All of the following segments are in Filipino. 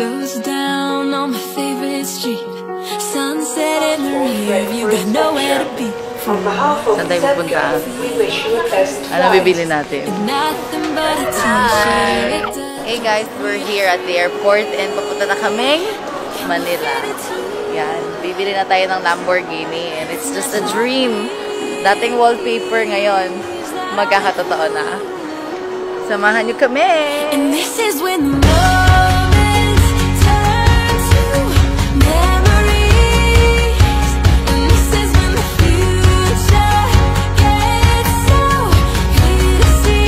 goes down on my favorite street. Sunset in the rear, you got nowhere to be. Saan tayo pupunta? Ano bibili natin? Hi! Hey guys, we're here at the airport and papunta na kaming Manila. Yan, bibili na tayo ng Lamborghini and it's just a dream. Dating wallpaper ngayon, magkakatotoo na. Samahan niyo kami! And this is when the moments turn to memories. And this is when the future gets so clear to see.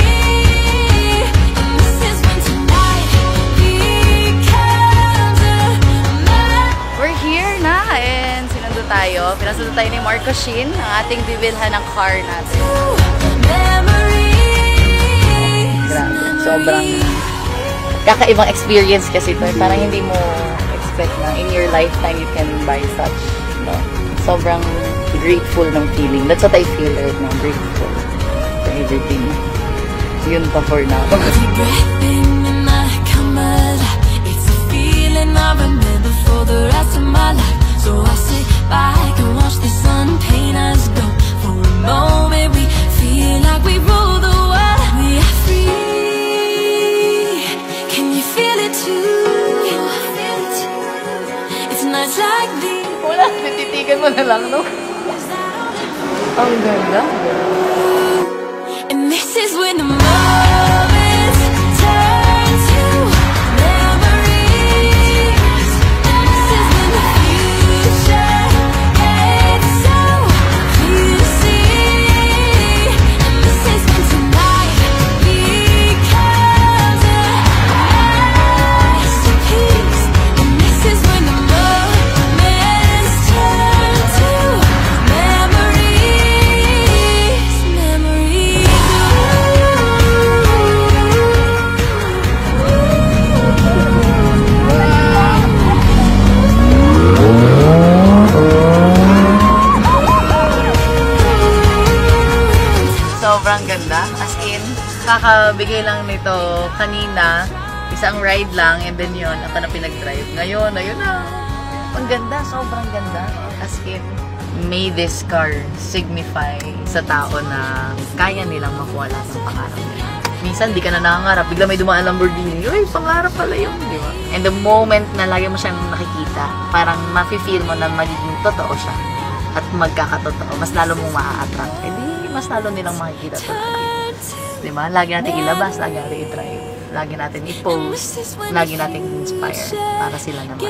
And this is when tonight becomes a memory. We're here na and sinundo tayo. Pinasundo tayo ni Marco Shin, ang ating bibilhan ng car natin. Sobrang kakaibang experience kasi ito. Parang hindi mo expect na in your lifetime you can buy such. No? Sobrang grateful ng feeling. That's what I feel right now. Grateful for everything. Yun pa for now. It's a feeling I remember for the rest of my life. So I sit back and watch the sun paint us go. For a moment we feel like we rule the world. We are free. It's nights like these. Wala, natitigan mo na lang, no? Ang ganda. And this is when the moments turn to memories. And this is when the future gets so clear to see. And this is when tonight becomes a masterpiece. And this is when the moments turn to memories. Memories. Sobrang ganda. As in, kakabigay lang nito kanina. Isang ride lang and then yun, ako na pinag-drive. Ngayon, ayun na. Ang ganda, sobrang ganda. As in, may this car signify sa tao na kaya nilang makuha lahat ng pangarap nila. Minsan, di ka na nangangarap. Bigla may dumaan Lamborghini. Uy, pangarap pala yun, di ba? And the moment na lagi mo siyang nakikita, parang mafe-feel mo na magiging totoo siya. At magkakatotoo. Mas lalo mong maa-attract. Eh di, mas lalo nilang makikita ito. Di ba? Lagi natin ilabas, lagi natin i-drive. Lagi natin i-post. Lagi natin inspire para sila naman.